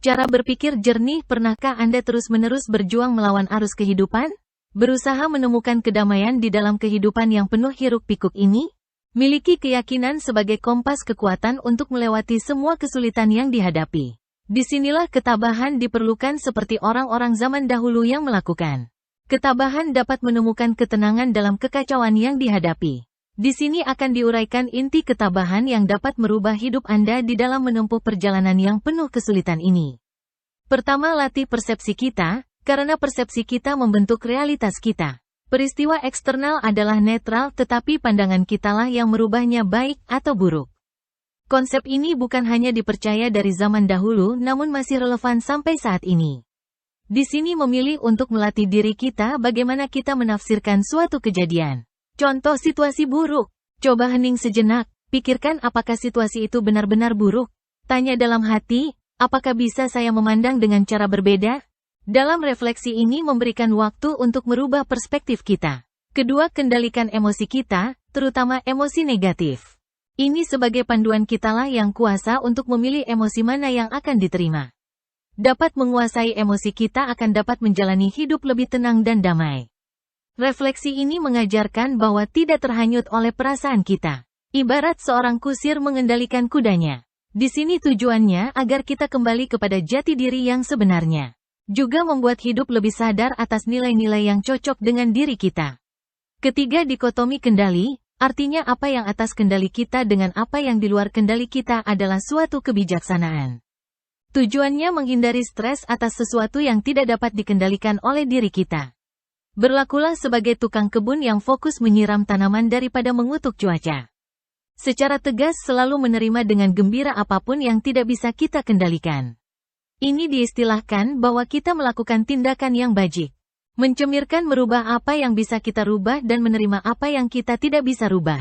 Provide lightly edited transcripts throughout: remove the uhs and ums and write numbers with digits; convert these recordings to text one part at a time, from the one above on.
Cara berpikir jernih. Pernahkah Anda terus-menerus berjuang melawan arus kehidupan? Berusaha menemukan kedamaian di dalam kehidupan yang penuh hiruk-pikuk ini? Miliki keyakinan sebagai kompas kekuatan untuk melewati semua kesulitan yang dihadapi. Disinilah ketabahan diperlukan seperti orang-orang zaman dahulu yang melakukan. Ketabahan dapat menemukan ketenangan dalam kekacauan yang dihadapi. Di sini akan diuraikan inti ketabahan yang dapat merubah hidup Anda di dalam menempuh perjalanan yang penuh kesulitan ini. Pertama, latih persepsi kita, karena persepsi kita membentuk realitas kita. Peristiwa eksternal adalah netral, tetapi pandangan kitalah yang merubahnya baik atau buruk. Konsep ini bukan hanya dipercaya dari zaman dahulu, namun masih relevan sampai saat ini. Di sini memilih untuk melatih diri kita bagaimana kita menafsirkan suatu kejadian. Contoh situasi buruk. Coba hening sejenak, pikirkan apakah situasi itu benar-benar buruk. Tanya dalam hati, apakah bisa saya memandang dengan cara berbeda? Dalam refleksi ini memberikan waktu untuk merubah perspektif kita. Kedua, kendalikan emosi kita, terutama emosi negatif. Ini sebagai panduan kitalah yang kuasa untuk memilih emosi mana yang akan diterima. Dapat menguasai emosi kita akan dapat menjalani hidup lebih tenang dan damai. Refleksi ini mengajarkan bahwa tidak terhanyut oleh perasaan kita. Ibarat seorang kusir mengendalikan kudanya. Di sini tujuannya agar kita kembali kepada jati diri yang sebenarnya. Juga membuat hidup lebih sadar atas nilai-nilai yang cocok dengan diri kita. Ketiga, dikotomi kendali, artinya apa yang atas kendali kita dengan apa yang di luar kendali kita adalah suatu kebijaksanaan. Tujuannya menghindari stres atas sesuatu yang tidak dapat dikendalikan oleh diri kita. Berlakulah sebagai tukang kebun yang fokus menyiram tanaman daripada mengutuk cuaca. Secara tegas selalu menerima dengan gembira apapun yang tidak bisa kita kendalikan. Ini diistilahkan bahwa kita melakukan tindakan yang bajik. Mencemirkan merubah apa yang bisa kita rubah dan menerima apa yang kita tidak bisa rubah.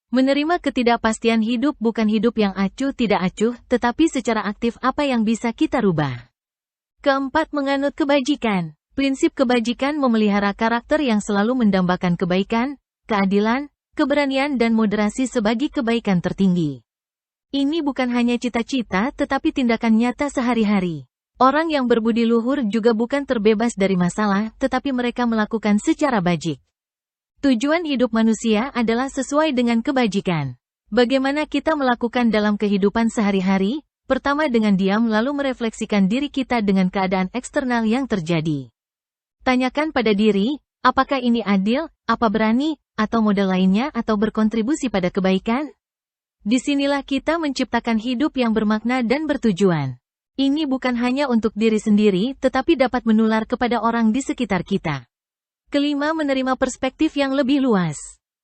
Menerima ketidakpastian hidup bukan hidup yang acuh tidak acuh, tetapi secara aktif apa yang bisa kita rubah. Keempat, menganut kebajikan. Prinsip kebajikan memelihara karakter yang selalu mendambakan kebaikan, keadilan, keberanian dan moderasi sebagai kebaikan tertinggi. Ini bukan hanya cita-cita tetapi tindakan nyata sehari-hari. Orang yang berbudi luhur juga bukan terbebas dari masalah, tetapi mereka melakukan secara bajik. Tujuan hidup manusia adalah sesuai dengan kebajikan. Bagaimana kita melakukan dalam kehidupan sehari-hari? Pertama, dengan diam lalu merefleksikan diri kita dengan keadaan eksternal yang terjadi. Tanyakan pada diri, apakah ini adil, apa berani, atau modal lainnya atau berkontribusi pada kebaikan? Disinilah kita menciptakan hidup yang bermakna dan bertujuan. Ini bukan hanya untuk diri sendiri, tetapi dapat menular kepada orang di sekitar kita. Kelima, menerima perspektif yang lebih luas.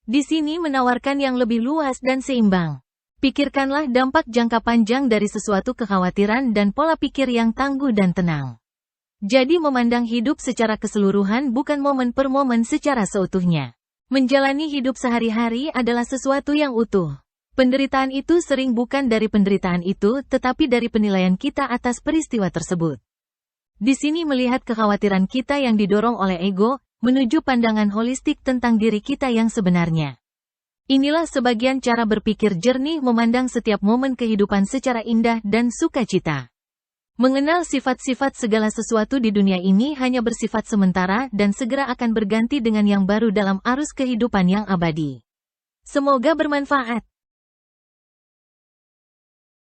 Di sini menawarkan yang lebih luas dan seimbang. Pikirkanlah dampak jangka panjang dari sesuatu kekhawatiran dan pola pikir yang tangguh dan tenang. Jadi memandang hidup secara keseluruhan bukan momen per momen secara seutuhnya. Menjalani hidup sehari-hari adalah sesuatu yang utuh. Penderitaan itu sering bukan dari penderitaan itu, tetapi dari penilaian kita atas peristiwa tersebut. Di sini melihat kekhawatiran kita yang didorong oleh ego, menuju pandangan holistik tentang diri kita yang sebenarnya. Inilah sebagian cara berpikir jernih memandang setiap momen kehidupan secara indah dan sukacita. Mengenal sifat-sifat segala sesuatu di dunia ini hanya bersifat sementara dan segera akan berganti dengan yang baru dalam arus kehidupan yang abadi. Semoga bermanfaat.